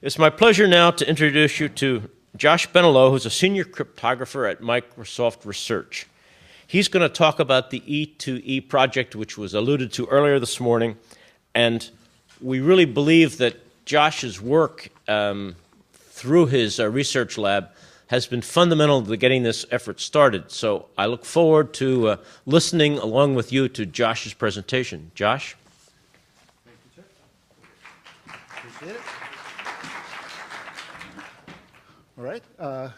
It's my pleasure now to introduce you to Josh Benaloh, who's a senior cryptographer at Microsoft Research. He's going to talk about the E2E project, which was alluded to earlier this morning, and we really believe that Josh's work through his research lab has been fundamental to getting this effort started. So I look forward to listening along with you to Josh's presentation. Josh? Thank you, Chip. Appreciate it. All right.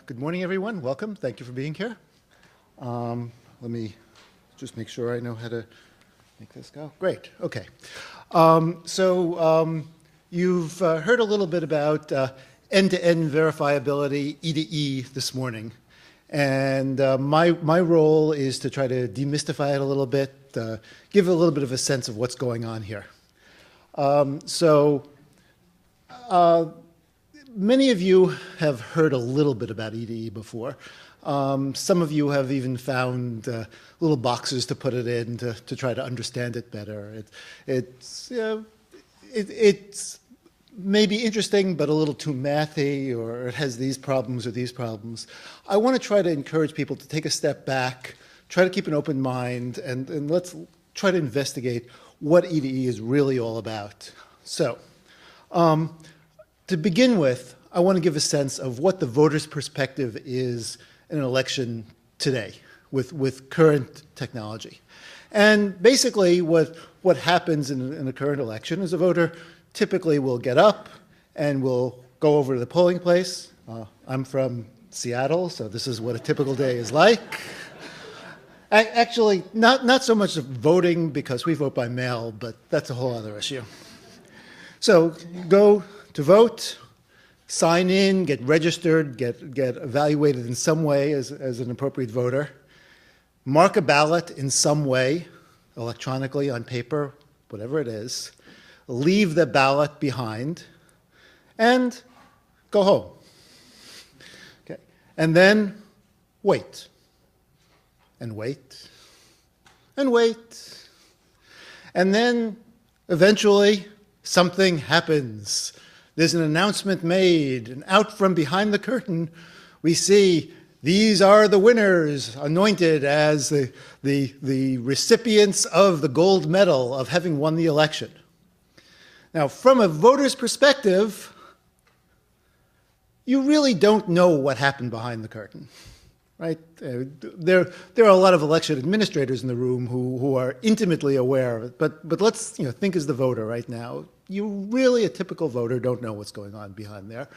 Good morning, everyone. Welcome. Thank you for being here. Let me just make sure I know how to make this go. Great. Okay. You've heard a little bit about end-to-end verifiability, E2E, this morning. And my role is to try to demystify it a little bit, give a little bit of a sense of what's going on here. Many of you have heard a little bit about E2E before. Some of you have even found little boxes to put it in to try to understand it better. It's maybe interesting, but a little too mathy, or it has these problems or these problems. I want to try to encourage people to take a step back, try to keep an open mind, and let's try to investigate what E2E is really all about. So, to begin with, I want to give a sense of what the voter's perspective is in an election today with current technology. And basically what happens in a current election is a voter typically will get up and will go over to the polling place. I'm from Seattle, so this is what a typical day is like. Actually, not so much voting because we vote by mail, but that's a whole other issue. So go to vote, sign in, get registered, get evaluated in some way as an appropriate voter, mark a ballot in some way, electronically, on paper, whatever it is, leave the ballot behind, and go home. Okay. And then wait, and wait, and wait. And then eventually something happens. There's an announcement made, and out from behind the curtain, we see these are the winners, anointed as the recipients of the gold medal of having won the election. Now, from a voter's perspective, you really don't know what happened behind the curtain, right? There are a lot of election administrators in the room who are intimately aware of it, but let's think as the voter right now. You really, a typical voter, don't know what's going on behind there.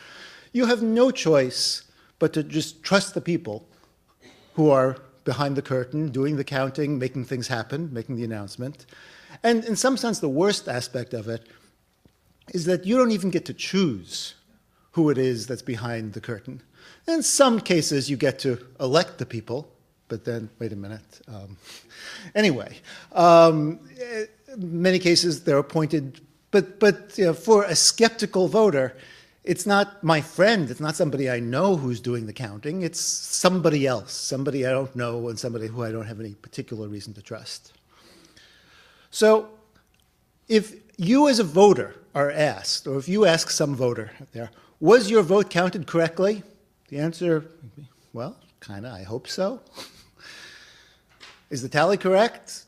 You have no choice but to just trust the people who are behind the curtain, doing the counting, making things happen, making the announcement. And in some sense, the worst aspect of it is that you don't even get to choose who it is that's behind the curtain. In some cases, you get to elect the people, but then, wait a minute. Anyway, many cases they're appointed. But for a skeptical voter, it's not my friend, it's not somebody I know who's doing the counting, it's somebody else, somebody I don't know and somebody who I don't have any particular reason to trust. So if you as a voter are asked, or if you ask some voter out there, was your vote counted correctly? The answer, well, kind of, I hope so. Is the tally correct?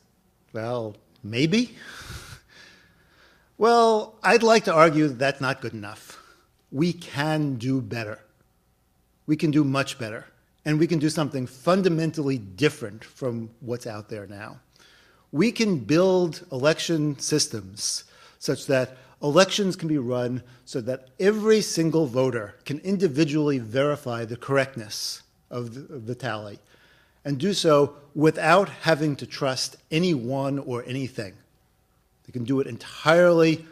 Well, maybe. Well, I'd like to argue that that's not good enough. We can do better. We can do much better. And we can do something fundamentally different from what's out there now. We can build election systems such that elections can be run so that every single voter can individually verify the correctness of the tally and do so without having to trust anyone or anything. They can do it entirely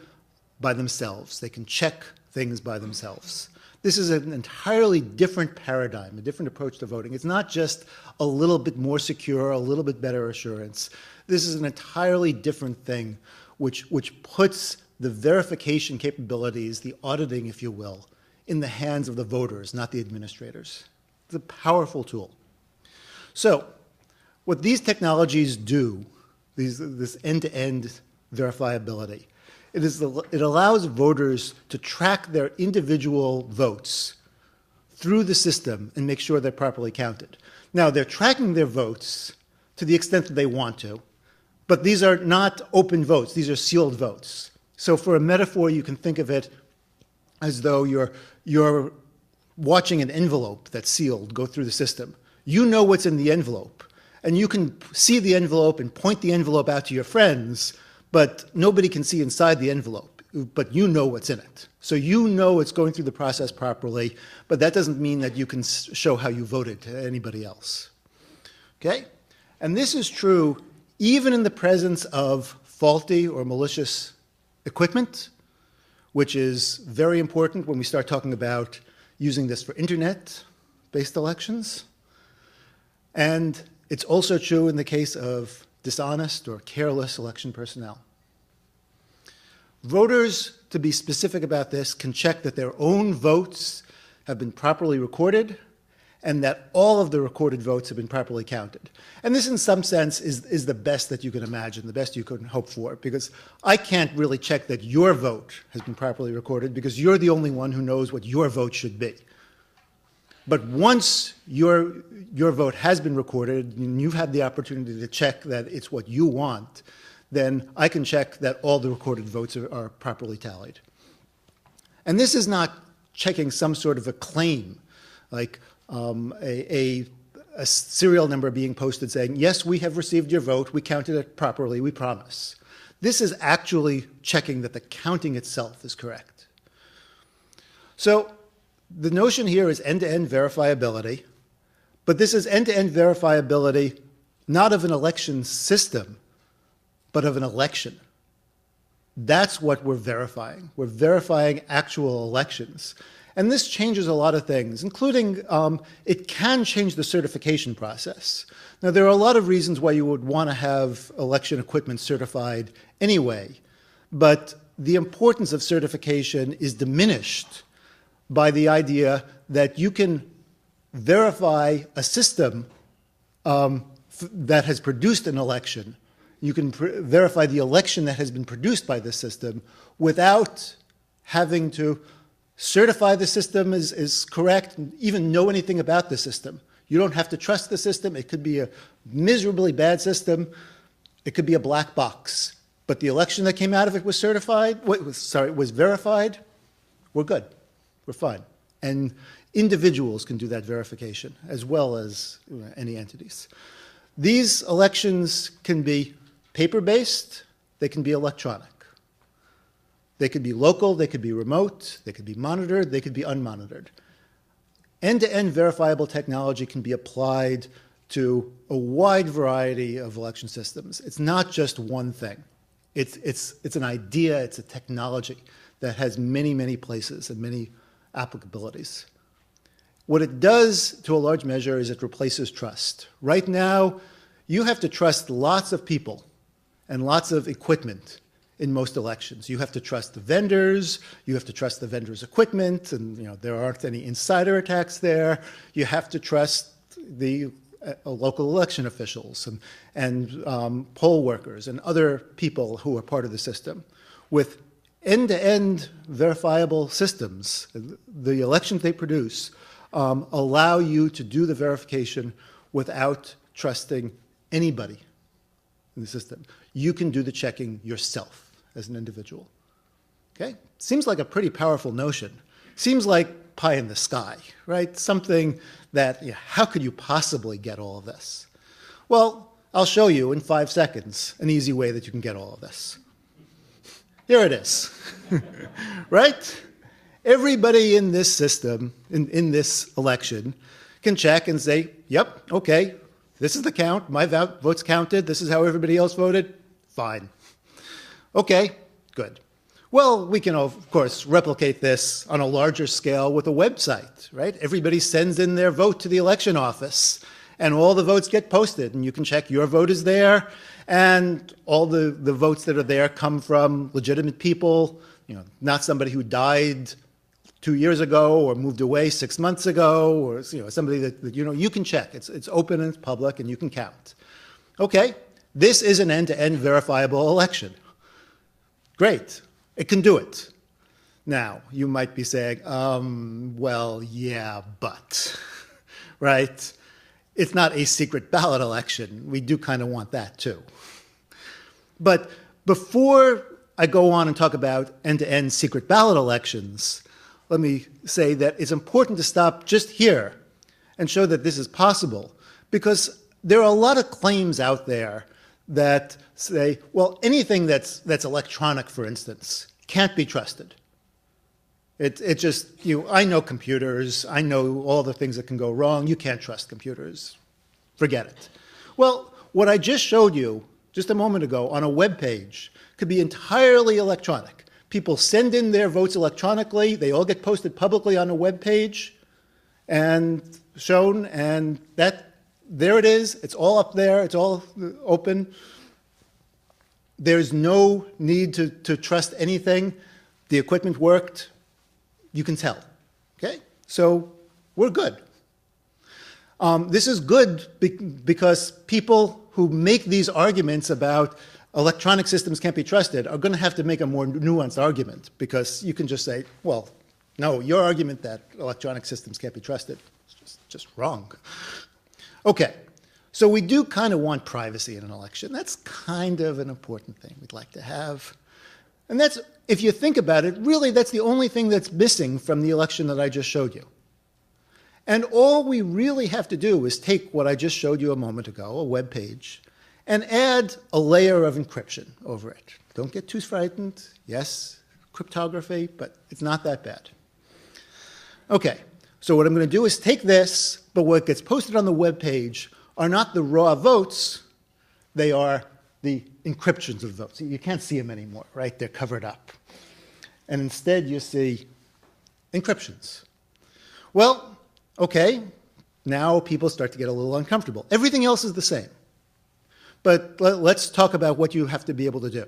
by themselves. They can check things by themselves. This is an entirely different paradigm, a different approach to voting. It's not just a little bit more secure, a little bit better assurance. This is an entirely different thing which puts the verification capabilities, the auditing, if you will, in the hands of the voters, not the administrators. It's a powerful tool. So what these technologies do, this end-to-end verifiability, It allows voters to track their individual votes through the system and make sure they're properly counted. Now, they're tracking their votes to the extent that they want to, but these are not open votes. These are sealed votes. So for a metaphor, you can think of it as though you're watching an envelope that's sealed go through the system. You know what's in the envelope, and you can see the envelope and point the envelope out to your friends, but nobody can see inside the envelope, but you know what's in it. So you know it's going through the process properly, but that doesn't mean that you can show how you voted to anybody else. Okay? And this is true even in the presence of faulty or malicious equipment, which is very important when we start talking about using this for internet-based elections. And it's also true in the case of dishonest or careless election personnel. Voters, to be specific about this, can check that their own votes have been properly recorded and that all of the recorded votes have been properly counted. And this, in some sense, is the best that you can imagine, the best you can hope for, because I can't really check that your vote has been properly recorded because you're the only one who knows what your vote should be. But once your vote has been recorded and you've had the opportunity to check that it's what you want, then I can check that all the recorded votes are properly tallied. And this is not checking some sort of a claim, like a serial number being posted saying, yes, we have received your vote, we counted it properly, we promise. This is actually checking that the counting itself is correct. So the notion here is end-to-end verifiability, but this is end-to-end verifiability not of an election system, but of an election. That's what we're verifying. We're verifying actual elections. And this changes a lot of things, including it can change the certification process. Now, there are a lot of reasons why you would want to have election equipment certified anyway, but the importance of certification is diminished by the idea that you can verify a system that has produced an election. You can verify the election that has been produced by this system without having to certify the system is correct and even know anything about the system. You don't have to trust the system. It could be a miserably bad system. It could be a black box. But the election that came out of it was was verified. We're good. We're fine. And individuals can do that verification as well as any entities. These elections can be paper-based. They can be electronic. They could be local, they could be remote, they could be monitored, they could be unmonitored. End-to-end verifiable technology can be applied to a wide variety of election systems. It's not just one thing. It's an idea, it's a technology that has many, many places and many applicabilities. What it does to a large measure is it replaces trust. Right now, you have to trust lots of people and lots of equipment in most elections. You have to trust the vendors, you have to trust the vendors' equipment, and there aren't any insider attacks there. You have to trust the local election officials and poll workers and other people who are part of the system. With end-to-end verifiable systems, the elections they produce allow you to do the verification without trusting anybody in the system. You can do the checking yourself as an individual. Okay? Seems like a pretty powerful notion. Seems like pie in the sky, right? Something that, how could you possibly get all of this? Well, I'll show you in 5 seconds an easy way that you can get all of this. Here it is, right? Everybody in this system, in this election, can check and say, yep, okay, this is the count, my vote's counted, this is how everybody else voted, fine. Okay, good. Well, we can, of course, replicate this on a larger scale with a website, right? Everybody sends in their vote to the election office, and all the votes get posted, and you can check your vote is there, and all the votes that are there come from legitimate people, not somebody who died 2 years ago or moved away 6 months ago, or somebody that you can check. It's open and it's public, and you can count. Okay, this is an end-to-end verifiable election. Great. It can do it. Now, you might be saying, well, yeah, but, right? It's not a secret ballot election. We do kind of want that too. But before I go on and talk about end-to-end secret ballot elections, let me say that it's important to stop just here and show that this is possible, because there are a lot of claims out there that say, well, anything that's electronic, for instance, can't be trusted. It just, I know computers, I know all the things that can go wrong, you can't trust computers. Forget it. Well, what I just showed you just a moment ago on a web page could be entirely electronic. People send in their votes electronically, they all get posted publicly on a web page and shown, and there it is, it's all up there, it's all open. There's no need to trust anything. The equipment worked, you can tell, okay? So we're good. This is good because people who make these arguments about electronic systems can't be trusted are going to have to make a more nuanced argument, because you can just say, well, no, your argument that electronic systems can't be trusted is just wrong. Okay, so we do kind of want privacy in an election. That's kind of an important thing we'd like to have. And that's, if you think about it, really that's the only thing that's missing from the election that I just showed you. And all we really have to do is take what I just showed you a moment ago, a web page, and add a layer of encryption over it. Don't get too frightened. Yes, cryptography, but it's not that bad. Okay, so what I'm going to do is take this, but what gets posted on the web page are not the raw votes, they are the encryptions of votes. You can't see them anymore, right? They're covered up. And instead you see encryptions. Well, okay, now people start to get a little uncomfortable. Everything else is the same. But let's talk about what you have to be able to do.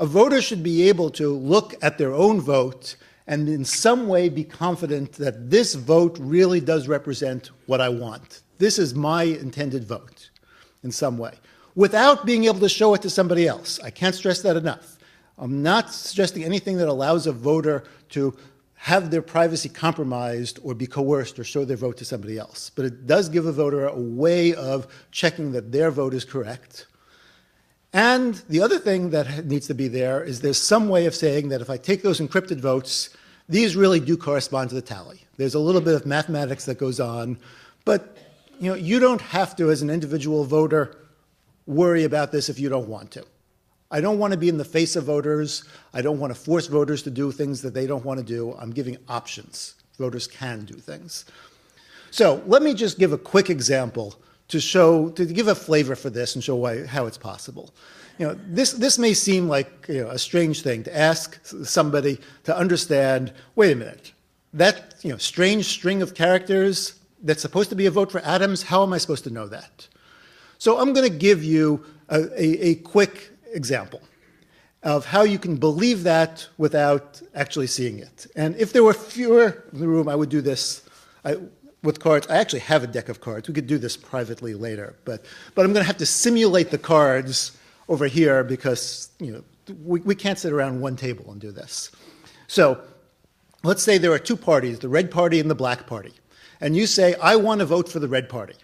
A voter should be able to look at their own vote and in some way be confident that this vote really does represent what I want. This is my intended vote in some way, without being able to show it to somebody else. I can't stress that enough. I'm not suggesting anything that allows a voter to have their privacy compromised or be coerced or show their vote to somebody else. But it does give a voter a way of checking that their vote is correct. And the other thing that needs to be there is there's some way of saying that if I take those encrypted votes, these really do correspond to the tally. There's a little bit of mathematics that goes on, but you don't have to, as an individual voter, worry about this if you don't want to. I don't want to be in the face of voters. I don't want to force voters to do things that they don't want to do. I'm giving options. Voters can do things. So let me just give a quick example to give a flavor for this and show how it's possible. This may seem like a strange thing to ask somebody to understand, wait a minute, that strange string of characters that's supposed to be a vote for Adams, how am I supposed to know that? So I'm going to give you a quick example of how you can believe that without actually seeing it. And if there were fewer in the room, I would do this with cards. I actually have a deck of cards. We could do this privately later, but I'm going to have to simulate the cards over here because we can't sit around one table and do this. So let's say there are two parties, the red party and the black party. And you say, I want to vote for the red party.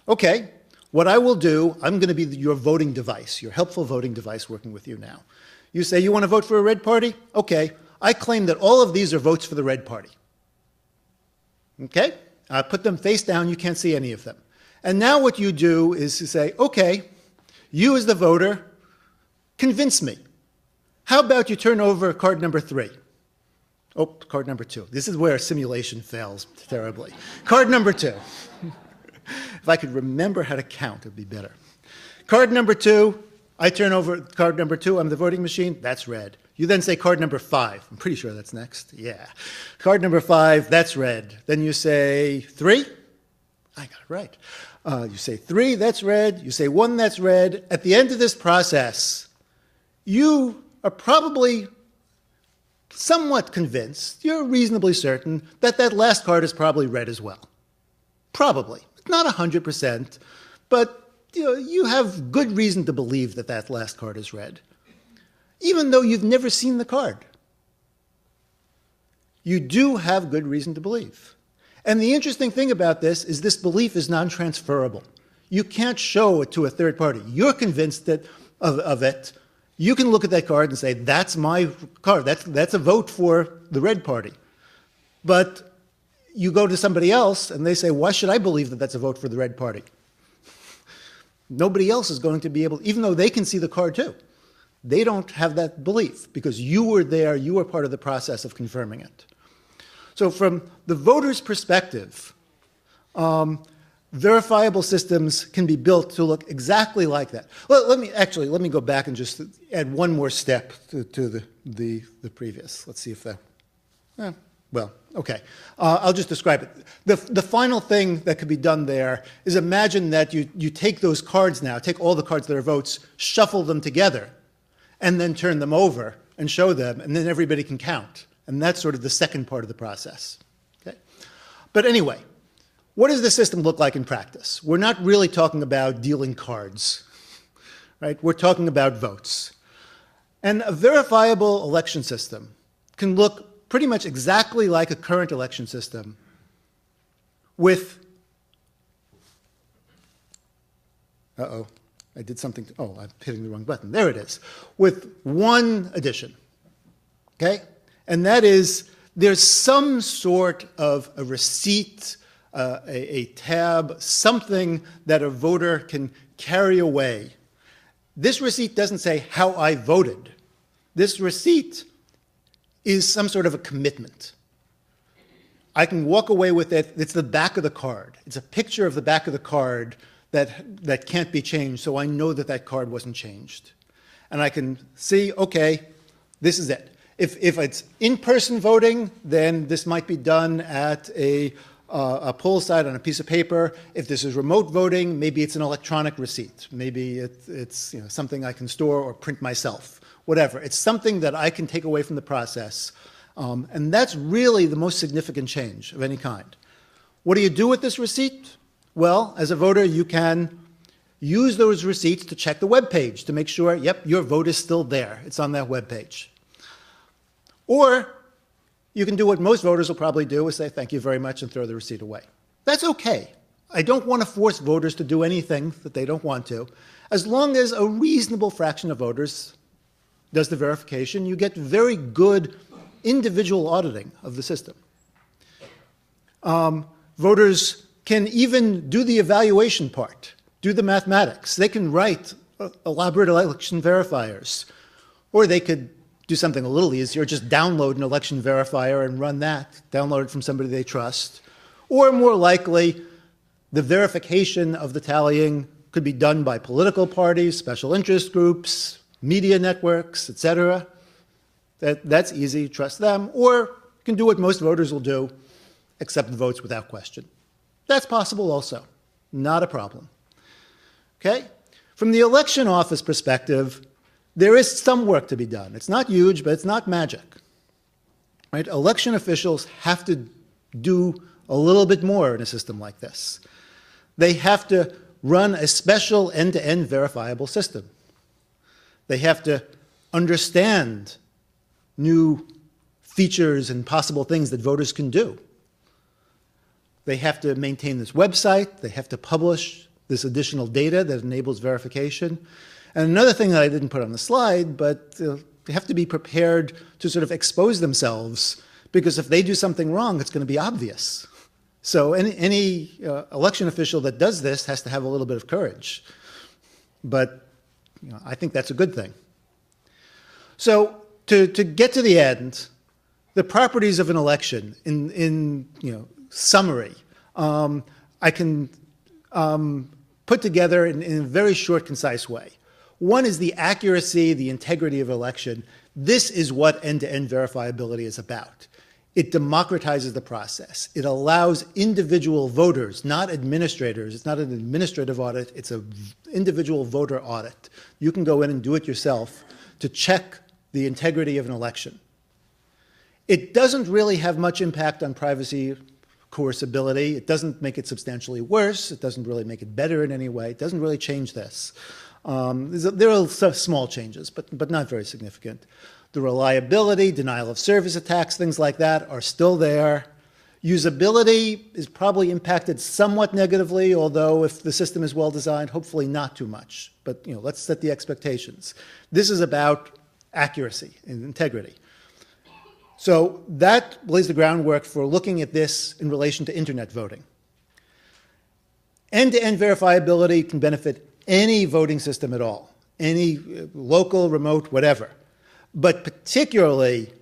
Okay. What I will do, I'm going to be your voting device, your helpful voting device working with you now. You say you want to vote for a red party? Okay, I claim that all of these are votes for the red party. Okay, I put them face down, you can't see any of them. And now what you do is to say, okay, you as the voter, convince me. How about you turn over card number 3? Oh, card number 2. This is where simulation fails terribly. Card number 2. If I could remember how to count, it would be better. Card number 2, I turn over card number 2, I'm the voting machine, that's red. You then say card number 5, I'm pretty sure that's next, yeah. Card number 5, that's red. Then you say 3, I got it right. You say 3, that's red, you say 1, that's red. At the end of this process, you are probably somewhat convinced, you're reasonably certain, that that last card is probably red as well. Probably. Not 100%, but you have good reason to believe that that last card is red. even though you've never seen the card. You do have good reason to believe. And the interesting thing about this is this belief is non-transferable. You can't show it to a third party. You're convinced of it. You can look at that card and say, that's my card. That's a vote for the red party. But you go to somebody else and they say, why should I believe that that's a vote for the red party? Nobody else is going to be able, even though they can see the card too. They don't have that belief because you were there, you were part of the process of confirming it. So from the voter's perspective, verifiable systems can be built to look exactly like that. Well, let me go back and just add one more step to the previous. Let's see if that, okay. I'll just describe it. The final thing that could be done there is imagine that you take those cards now, take all the cards that are votes, shuffle them together, and then turn them over and show them, and then everybody can count. And that's sort of the second part of the process. Okay? But anyway, what does the system look like in practice? We're not really talking about dealing cards, right? We're talking about votes. And a verifiable election system can look pretty much exactly like a current election system with, I did something, I'm hitting the wrong button. There it is. With one addition, okay? And that is there's some sort of a receipt, a tab, something that a voter can carry away. This receipt doesn't say how I voted. This receipt is some sort of a commitment. I can walk away with it. It's the back of the card. It's a picture of the back of the card that can't be changed, so I know that that card wasn't changed. And I can see, okay, this is it. If it's in-person voting, then this might be done at a poll site on a piece of paper. If this is remote voting, maybe it's an electronic receipt. Maybe it's something I can store or print myself, whatever. It's something that I can take away from the process. And that's really the most significant change of any kind. What do you do with this receipt? Well, as a voter, you can use those receipts to check the web page to make sure, yep, your vote is still there. It's on that web page. Or you can do what most voters will probably do, is say thank you very much and throw the receipt away. That's okay. I don't want to force voters to do anything that they don't want to. As long as a reasonable fraction of voters does the verification, you get very good individual auditing of the system. Voters can even do the evaluation part, do the mathematics. They can write elaborate election verifiers, or they could do something a little easier, just download an election verifier and run that, download it from somebody they trust. Or more likely, the verification of the tallying could be done by political parties, special interest groups, media networks, etc. That's easy, trust them. Or you can do what most voters will do, accept the votes without question. That's possible also, not a problem. Okay? From the election office perspective, there is some work to be done. It's not huge, but it's not magic. Right? Election officials have to do a little bit more in a system like this. They have to run a special end-to-end verifiable system. They have to understand new features and possible things that voters can do. They have to maintain this website. They have to publish this additional data that enables verification. And another thing that I didn't put on the slide, but they have to be prepared to sort of expose themselves, because if they do something wrong, it's going to be obvious. So any election official that does this has to have a little bit of courage. But I think that's a good thing. So to get to the end, the properties of an election in summary, I can put together in a very short, concise way. One is the accuracy, the integrity of election. This is what end-to-end verifiability is about. It democratizes the process. It allows individual voters, not administrators. It's not an administrative audit. It's an individual voter audit. You can go in and do it yourself to check the integrity of an election. It doesn't really have much impact on privacy coercibility. It doesn't make it substantially worse. It doesn't really make it better in any way. It doesn't really change this. There are some small changes, but not very significant. The reliability, denial of service attacks, things like that are still there. Usability is probably impacted somewhat negatively, although if the system is well designed, hopefully not too much. But let's set the expectations. This is about accuracy and integrity. So that lays the groundwork for looking at this in relation to internet voting. End-to-end verifiability can benefit any voting system at all, any local, remote, whatever. But particularly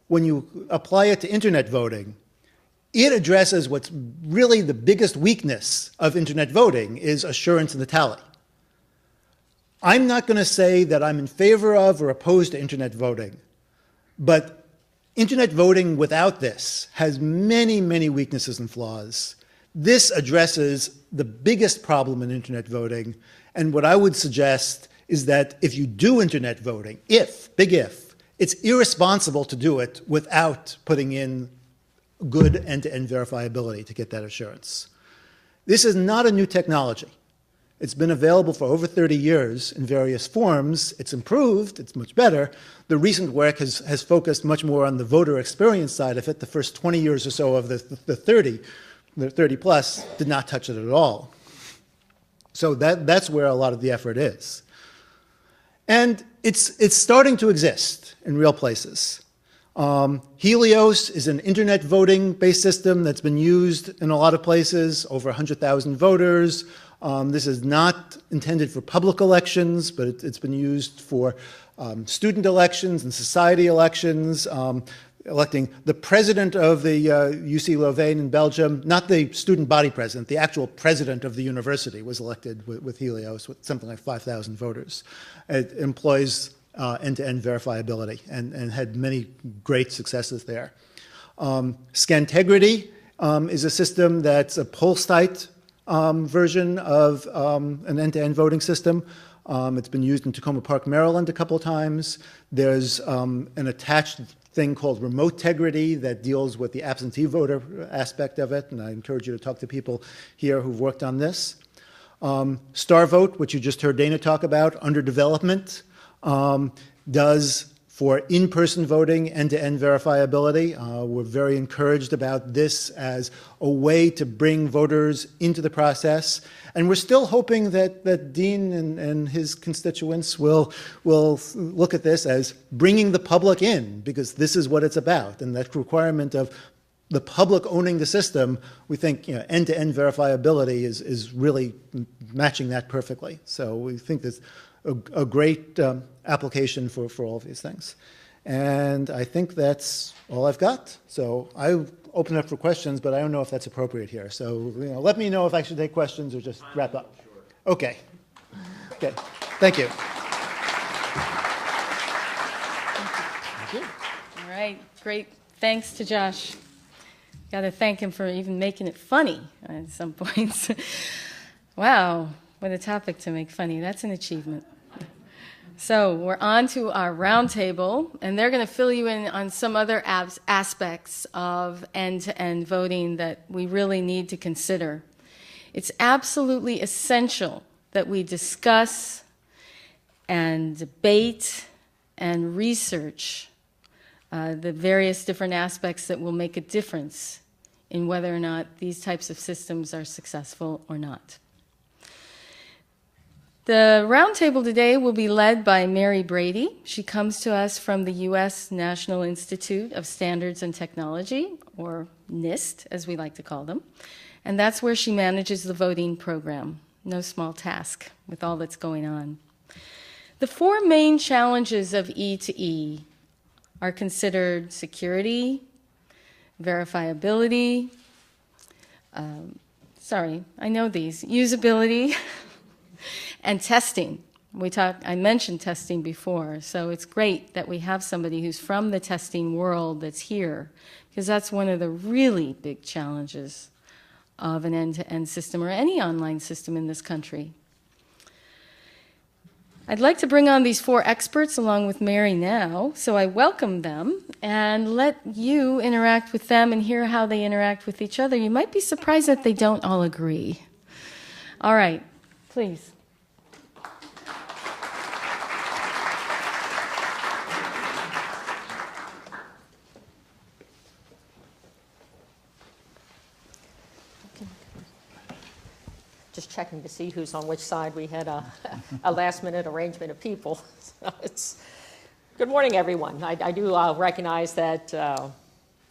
when you apply it to internet voting, it addresses what's really the biggest weakness of internet voting is assurance in the tally. I'm not going to say that I'm in favor of or opposed to internet voting, but internet voting without this has many, many weaknesses and flaws. This addresses the biggest problem in internet voting, and what I would suggest is that if you do internet voting, big if, it's irresponsible to do it without putting in good end-to-end verifiability to get that assurance. This is not a new technology. It's been available for over 30 years in various forms. It's improved. It's much better. The recent work has focused much more on the voter experience side of it. The first 20 years or so of the 30 plus, did not touch it at all. So that's where a lot of the effort is. And it's starting to exist in real places. Helios is an internet voting-based system that's been used in a lot of places, over 100,000 voters. This is not intended for public elections, but it's been used for student elections and society elections, electing the president of the UC Louvain in Belgium, not the student body president, the actual president of the university was elected with Helios with something like 5,000 voters. It employs end-to-end verifiability and had many great successes there. Scantegrity is a system that's a poll-site version of an end-to-end voting system. It's been used in Tacoma Park, Maryland a couple of times. There's an attached thing called Remotegrity that deals with the absentee voter aspect of it, and I encourage you to talk to people here who've worked on this. StarVote, which you just heard Dana talk about, under development, does for in-person voting end-to-end verifiability. We're very encouraged about this as a way to bring voters into the process. And we're still hoping that Dean and his constituents will look at this as bringing the public in, because this is what it's about. And that requirement of the public owning the system, we think end-to-end verifiability is really matching that perfectly. So we think there's a great application for all of these things. And I think that's all I've got. So I open up for questions, but I don't know if that's appropriate here. So let me know if I should take questions or just wrap up. Sure. Okay. Okay. Thank you. Thank you. All right. Great. Thanks to Josh. Got to thank him for even making it funny at some points. Wow. What a topic to make funny. That's an achievement. So we're on to our roundtable, and they're going to fill you in on some other aspects of end-to-end voting that we really need to consider. It's absolutely essential that we discuss and debate and research the various different aspects that will make a difference in whether or not these types of systems are successful or not. The roundtable today will be led by Mary Brady. She comes to us from the U.S. National Institute of Standards and Technology, or NIST, as we like to call them. And that's where she manages the voting program. No small task with all that's going on. The four main challenges of E2E are considered security, verifiability, usability, and testing. I mentioned testing before, so it's great that we have somebody who's from the testing world that's here, because that's one of the really big challenges of an end-to-end system or any online system in this country. I'd like to bring on these four experts along with Mary now, so I welcome them and let you interact with them and hear how they interact with each other. You might be surprised that they don't all agree. All right, please. just checking to see who's on which side. We had a last-minute arrangement of people. So good morning, everyone. I do recognize that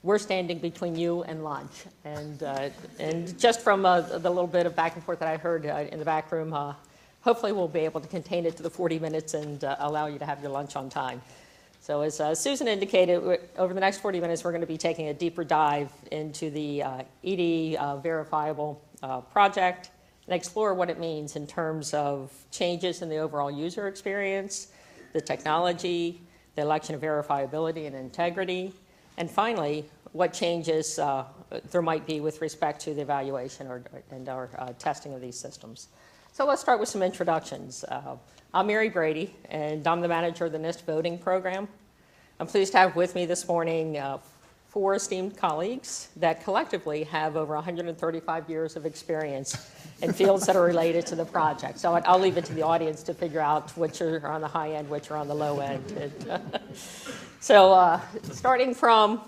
we're standing between you and lunch. And just from the little bit of back and forth that I heard in the back room, hopefully we'll be able to contain it to the 40 minutes and allow you to have your lunch on time. So as Susan indicated, over the next 40 minutes, we're going to be taking a deeper dive into the ED Verifiable project and explore what it means in terms of changes in the overall user experience, the technology, the election of verifiability and integrity, and finally, what changes there might be with respect to the evaluation and our testing of these systems. So let's start with some introductions. I'm Mary Brady, and I'm the manager of the NIST voting program. I'm pleased to have with me this morning 4 esteemed colleagues that collectively have over 135 years of experience in fields that are related to the project. So I'll leave it to the audience to figure out which are on the high end, which are on the low end. So starting from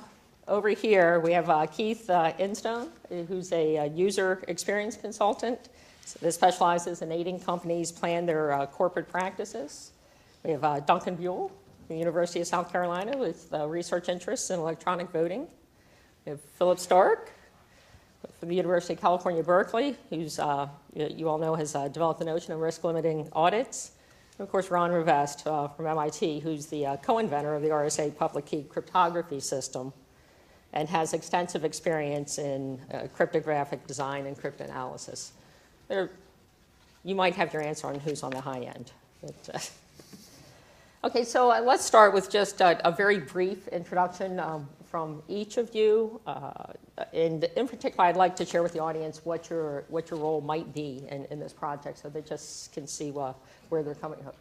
over here, we have Keith Instone, who's a user experience consultant. That specializes in aiding companies plan their corporate practices. We have Duncan Buell from the University of South Carolina with research interests in electronic voting. We have Philip Stark from the University of California, Berkeley, who's, you all know, has developed the notion of risk-limiting audits. And of course, Ron Rivest from MIT, who's the co-inventor of the RSA public key cryptography system and has extensive experience in cryptographic design and cryptanalysis. You might have your answer on who's on the high end. But, okay, so let's start with just a very brief introduction from each of you. And in particular, I'd like to share with the audience what your role might be in this project, so they just can see where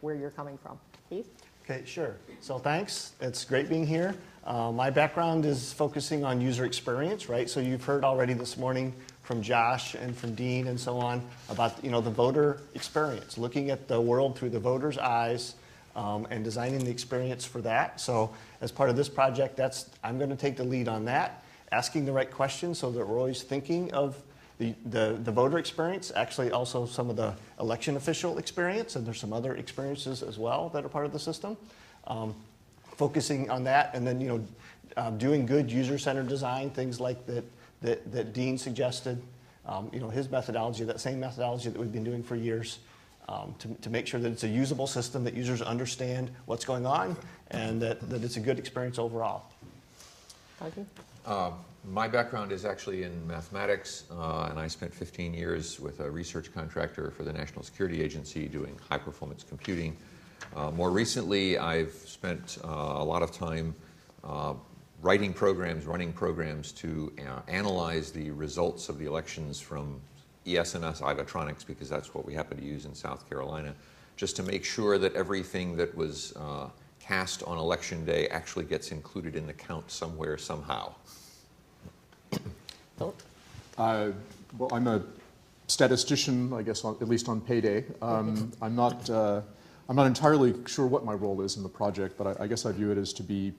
you're coming from. Keith? Okay, sure. So thanks. It's great being here. My background is focusing on user experience, right? So you've heard already this morning from Josh and from Dean and so on about the voter experience, looking at the world through the voter's eyes and designing the experience for that. So as part of this project, I'm going to take the lead on that, asking the right questions so that we're always thinking of the voter experience, actually also some of the election official experience, and there's some other experiences as well that are part of the system. Focusing on that, and then doing good user-centered design, things like that Dean suggested, his methodology, that same methodology that we've been doing for years, to make sure that it's a usable system, that users understand what's going on, and that it's a good experience overall. Duncan? My background is actually in mathematics, and I spent 15 years with a research contractor for the National Security Agency doing high-performance computing. More recently, I've spent a lot of time writing programs, running programs to analyze the results of the elections from ES&S Ivotronics, because that's what we happen to use in South Carolina, just to make sure that everything that was cast on election day actually gets included in the count somewhere, somehow. Philip? Well, I'm a statistician, I guess, at least on payday. I'm not entirely sure what my role is in the project, but I guess I view it as to be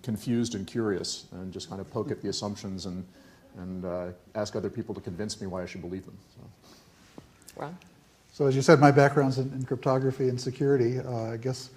confused and curious, and just kind of poke at the assumptions and ask other people to convince me why I should believe them. So. Ron? So as you said, my background's in cryptography and security. I guess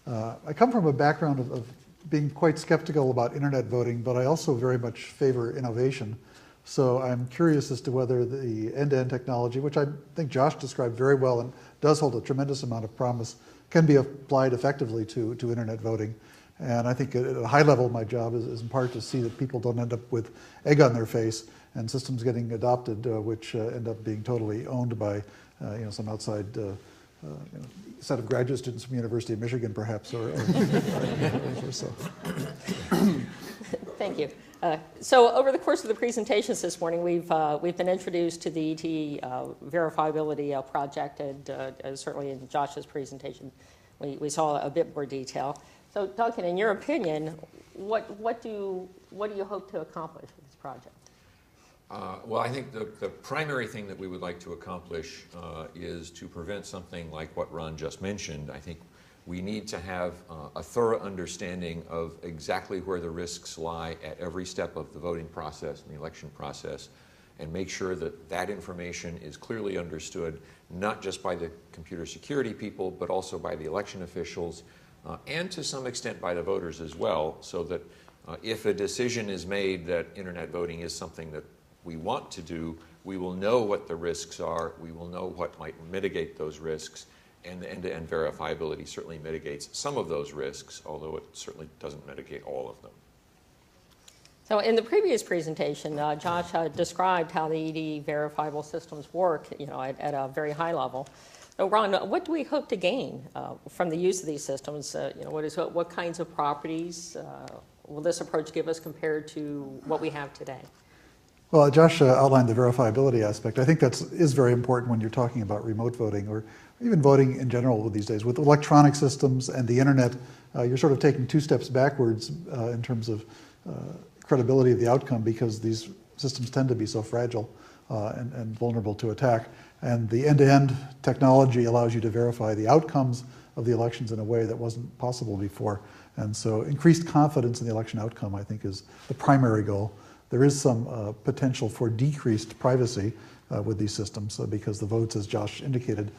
I come from a background of being quite skeptical about internet voting, but I also very much favor innovation. So I'm curious as to whether the end-to-end technology, which I think Josh described very well and does hold a tremendous amount of promise, can be applied effectively to internet voting. And I think at a high level, my job is in part to see that people don't end up with egg on their face and systems getting adopted which end up being totally owned by some outside set of graduate students from University of Michigan, perhaps, or so. Thank you. So over the course of the presentations this morning, we've been introduced to the ET verifiability project, and certainly in Josh's presentation, we saw a bit more detail. So Duncan, in your opinion, what do you hope to accomplish with this project? Well, I think the primary thing that we would like to accomplish is to prevent something like what Ron just mentioned. I think we need to have a thorough understanding of exactly where the risks lie at every step of the voting process and the election process, and make sure that that information is clearly understood, not just by the computer security people, but also by the election officials, and to some extent by the voters as well, so that if a decision is made that internet voting is something that we want to do, we will know what the risks are, we will know what might mitigate those risks, and the end-to-end verifiability certainly mitigates some of those risks, although it certainly doesn't mitigate all of them. So in the previous presentation, Josh described how the ED verifiable systems work, at a very high level. So Ron, what do we hope to gain from the use of these systems? What kinds of properties will this approach give us compared to what we have today? Well, Josh outlined the verifiability aspect. I think that is very important when you're talking about remote voting or even voting in general these days. With electronic systems and the internet, you're sort of taking 2 steps backwards in terms of credibility of the outcome, because these systems tend to be so fragile and vulnerable to attack. And the end-to-end technology allows you to verify the outcomes of the elections in a way that wasn't possible before. And so increased confidence in the election outcome, I think, is the primary goal. There is some potential for decreased privacy with these systems because the votes, as Josh indicated,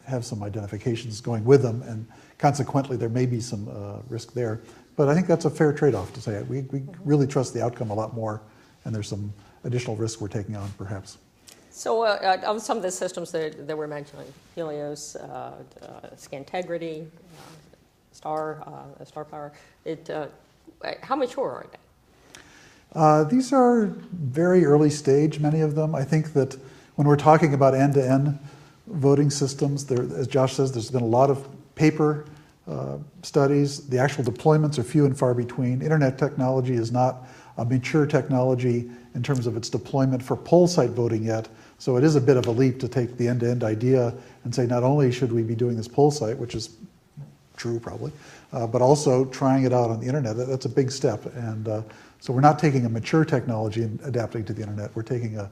have some identifications going with them, and consequently there may be some risk there. But I think that's a fair trade-off to say we really trust the outcome a lot more, and there's some additional risk we're taking on, perhaps. So of some of the systems that we're mentioning, Helios, Scantegrity, Star Power, how mature are they? These are very early stage, many of them. I think that when we're talking about end-to-end voting systems, as Josh says, there's been a lot of paper studies. The actual deployments are few and far between. Internet technology is not a mature technology in terms of its deployment for poll site voting yet. So it is a bit of a leap to take the end-to-end idea and say not only should we be doing this poll site, which is true probably, but also trying it out on the internet. That's a big step. And so we're not taking a mature technology and adapting to the internet. We're taking a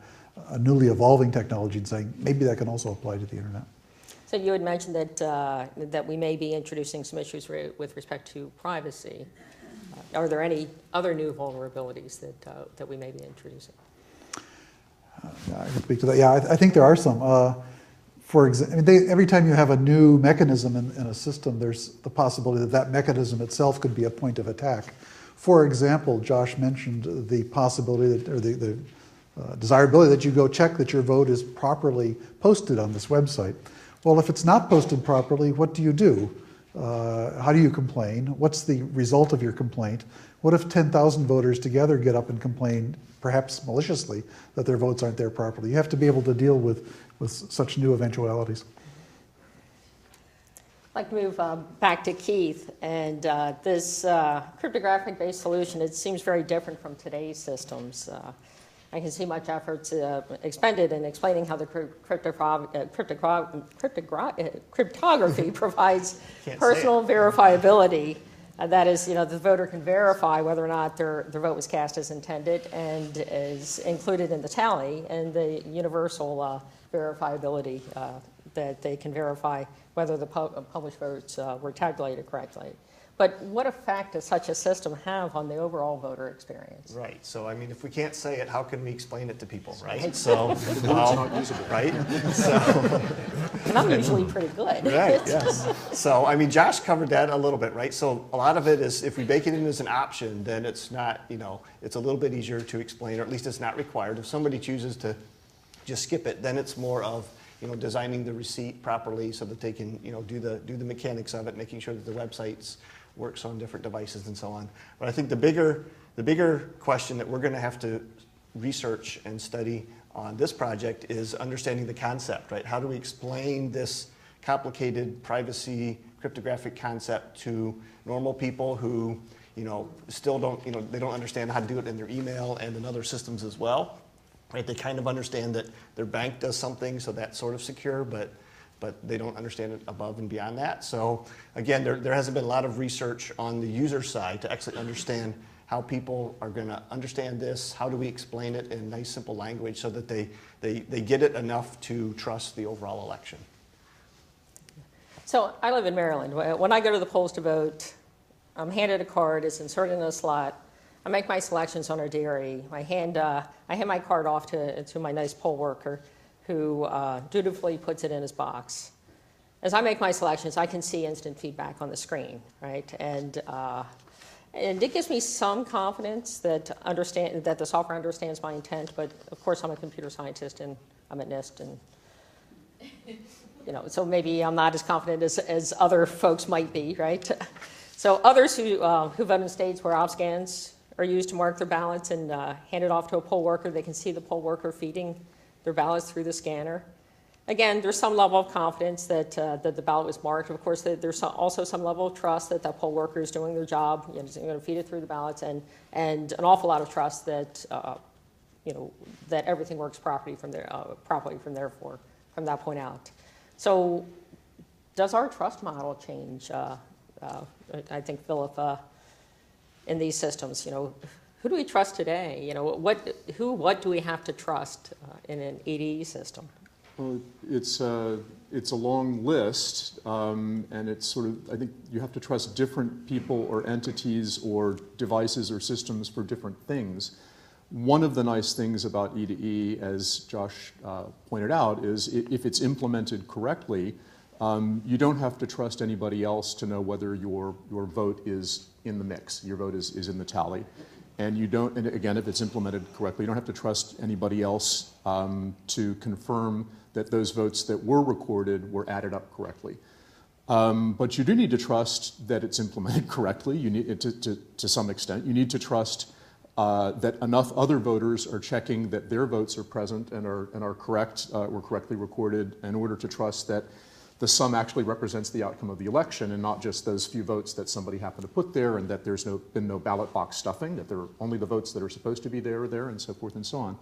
newly evolving technology and saying maybe that can also apply to the internet. So you had mentioned that we may be introducing some issues with respect to privacy. Are there any other new vulnerabilities that we may be introducing? I can speak to that. Yeah, I think there are some. For example, every time you have a new mechanism in a system, there's the possibility that that mechanism itself could be a point of attack. For example, Josh mentioned the possibility that, or the desirability that you go check that your vote is properly posted on this website. Well, if it's not posted properly, what do you do? How do you complain? What's the result of your complaint? What if 10,000 voters together get up and complain, perhaps maliciously, that their votes aren't there properly? You have to be able to deal with such new eventualities. I'd like to move back to Keith. And this cryptographic-based solution, it seems very different from today's systems. I can see much effort expended in explaining how the cryptography provides personal verifiability. That is, the voter can verify whether or not their vote was cast as intended and is included in the tally, and the universal verifiability that they can verify whether the published votes were tabulated correctly. But what effect does such a system have on the overall voter experience? Right. So, I mean, if we can't say it, how can we explain it to people, right? So, right? So, and I'm usually pretty good. Right, yes. So, I mean, Josh covered that a little bit, right? So, a lot of it is if we bake it in as an option, then it's not, it's a little bit easier to explain, or at least it's not required. If somebody chooses to just skip it, then it's more of, designing the receipt properly so that they can, do the mechanics of it, making sure that the websites works on different devices and so on. But I think the bigger question that we're going to have to research and study on this project is understanding the concept, right? How do we explain this complicated privacy cryptographic concept to normal people who, still don't, they don't understand how to do it in their email and in other systems as well, right? They kind of understand that their bank does something, so that's sort of secure, but they don't understand it above and beyond that. So again, there hasn't been a lot of research on the user side to actually understand how people are going to understand this. How do we explain it in nice, simple language so that they get it enough to trust the overall election? So I live in Maryland. When I go to the polls to vote, I'm handed a card, it's inserted in a slot. I make my selections on a DRE. I hand my card off to my nice poll worker, who dutifully puts it in his box. As I make my selections, I can see instant feedback on the screen, right? And it gives me some confidence that the software understands my intent. But of course, I'm a computer scientist and I'm at NIST, and so maybe I'm not as confident as other folks might be, right? So others who vote in states where op scans are used to mark their ballots and hand it off to a poll worker, they can see the poll worker feeding their ballots through the scanner. Again, there's some level of confidence that the ballot was marked. Of course, there's also some level of trust that that poll worker is doing their job, going to feed it through the ballots, and an awful lot of trust that that everything works properly from that point out. So, does our trust model change? I think, Philip, in these systems, who do we trust today? What do we have to trust in an EDE system? Well, it's a long list, and it's sort of, I think you have to trust different people or entities or devices or systems for different things. One of the nice things about E2E, as Josh pointed out, is if it's implemented correctly, you don't have to trust anybody else to know whether your vote is in the mix, your vote is in the tally. And you don't, and again, if it's implemented correctly, you don't have to trust anybody else to confirm that those votes that were recorded were added up correctly. But you do need to trust that it's implemented correctly. You need to some extent. You need to trust that enough other voters are checking that their votes are present and are correct, were correctly recorded, in order to trust that the sum actually represents the outcome of the election and not just those few votes that somebody happened to put there, and that there's been no ballot box stuffing, that there are only the votes that are supposed to be there, and so forth and so on.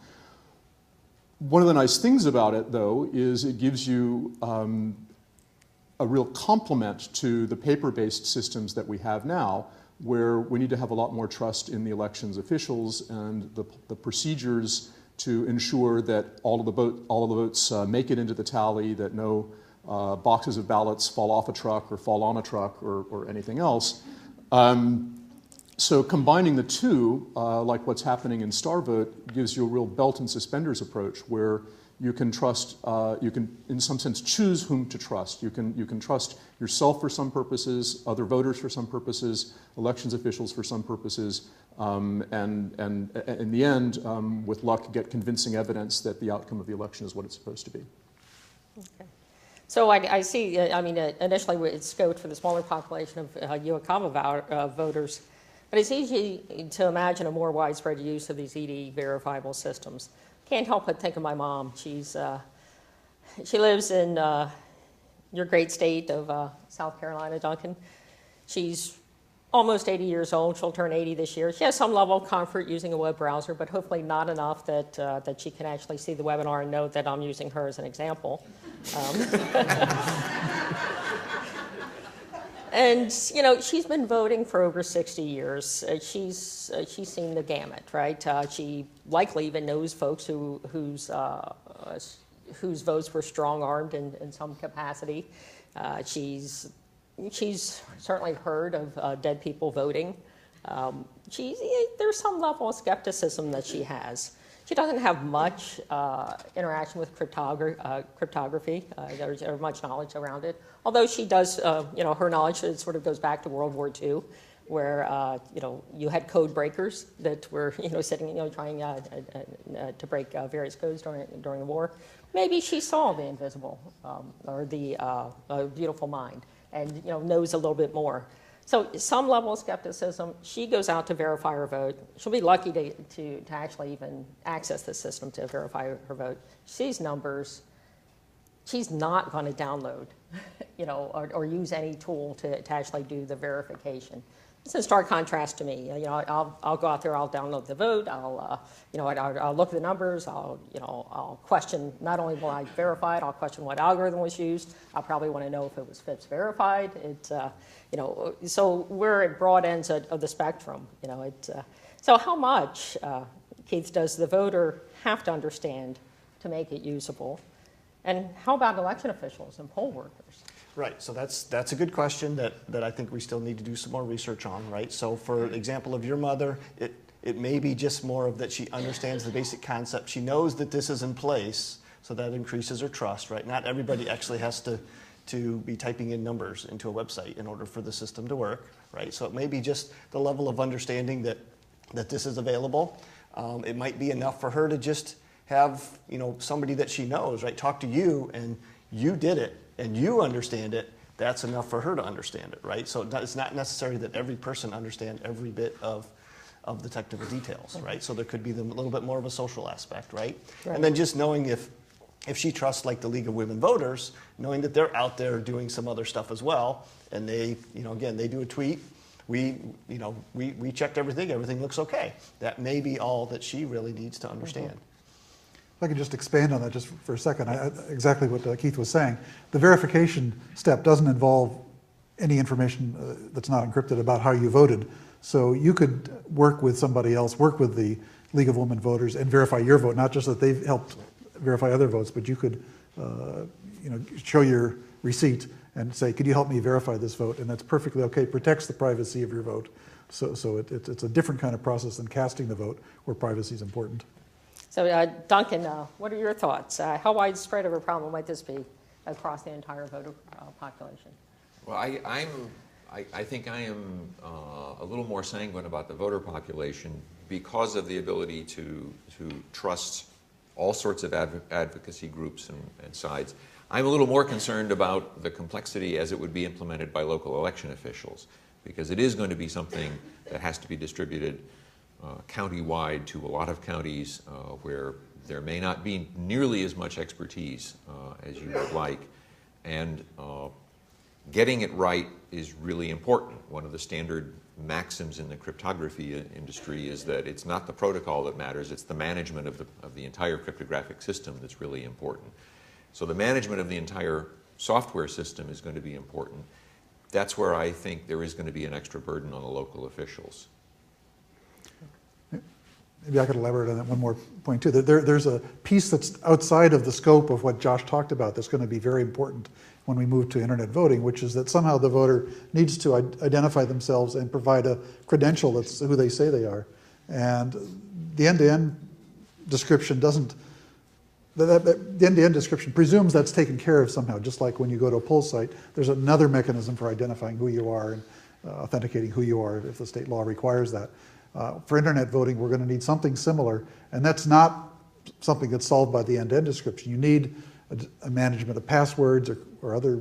One of the nice things about it, though, is it gives you a real complement to the paper-based systems that we have now, where we need to have a lot more trust in the elections officials and the procedures to ensure that all of the votes make it into the tally, that no boxes of ballots fall off a truck or fall on a truck or anything else. So combining the two, like what's happening in StarVote, gives you a real belt and suspenders approach where you can trust, you can in some sense choose whom to trust. You can trust yourself for some purposes, other voters for some purposes, elections officials for some purposes, and in the end, with luck, get convincing evidence that the outcome of the election is what it's supposed to be. Okay. So I see, initially it's scoped for the smaller population of UOCAVA voters, but it's easy to imagine a more widespread use of these ED verifiable systems. Can't help but think of my mom. She lives in your great state of South Carolina, Duncan. She's almost 80 years old. She'll turn 80 this year. She has some level of comfort using a web browser, but hopefully not enough that she can actually see the webinar and know that I'm using her as an example. And she's been voting for over 60 years. She's seen the gamut, right? She likely even knows folks whose votes were strong-armed in some capacity. She's certainly heard of dead people voting. There's some level of skepticism that she has. She doesn't have much interaction with cryptography or much knowledge around it. Although she does, her knowledge sort of goes back to World War II, where you had code breakers that were sitting trying to break various codes during the war. Maybe she saw the invisible or the beautiful mind and knows a little bit more. So some level of skepticism. She goes out to verify her vote. She'll be lucky to actually even access the system to verify her vote. She sees numbers. She's not going to download, or use any tool to actually do the verification. It's in stark contrast to me. I'll go out there. I'll download the vote. I'll look at the numbers. I'll question. Not only will I verify it, I'll question what algorithm was used. I'll probably want to know if it was FIPS verified. So we're at broad ends of the spectrum. So how much, Keith, does the voter have to understand to make it usable? And how about election officials and poll workers? Right, so that's a good question that I think we still need to do some more research on, right? So for example of your mother, It may be just more of that she understands the basic concept. She knows that this is in place, so that increases her trust, right? Not everybody actually has to be typing in numbers into a website in order for the system to work, right? So it may be just the level of understanding that this is available. It might be enough for her to just have, somebody that she knows, right? Talk to you, and you did it, and you understand it. That's enough for her to understand it, right? So it's not necessary that every person understand every bit of the technical details, right? So there could be a little bit more of a social aspect, right? And then just knowing if she trusts, like the League of Women Voters, knowing that they're out there doing some other stuff as well, and they, again, they do a tweet. We checked everything. Everything looks okay. That may be all that she really needs to understand. If I could just expand on that just for a second, exactly what Keith was saying. The verification step doesn't involve any information that's not encrypted about how you voted. So you could work with somebody else, work with the League of Women Voters, and verify your vote. Not just that they've helped verify other votes, but you could show your receipt and say, could you help me verify this vote? And that's perfectly okay. Protects the privacy of your vote. So it's a different kind of process than casting the vote, where privacy is important. So Duncan, what are your thoughts? How widespread of a problem might this be across the entire voter population? Well, I think I am a little more sanguine about the voter population because of the ability to trust all sorts of advocacy groups and sides. I'm a little more concerned about the complexity as it would be implemented by local election officials, because it is going to be something that has to be distributed county-wide to a lot of counties where there may not be nearly as much expertise as you would like. And getting it right is really important. One of the standard maxims in the cryptography industry is that it's not the protocol that matters, it's the management of the entire cryptographic system that's really important. So the management of the entire software system is going to be important. That's where I think there is going to be an extra burden on the local officials. Maybe I could elaborate on that one more point too. There's a piece that's outside of the scope of what Josh talked about that's going to be very important when we move to internet voting, which is that somehow the voter needs to identify themselves and provide a credential that's who they say they are. And the end-to-end description doesn't, the end-to-end description presumes that's taken care of somehow, just like when you go to a poll site, there's another mechanism for identifying who you are and authenticating who you are if the state law requires that. For internet voting, we're going to need something similar, and that's not something that's solved by the end-to-end description. You need a management of passwords or other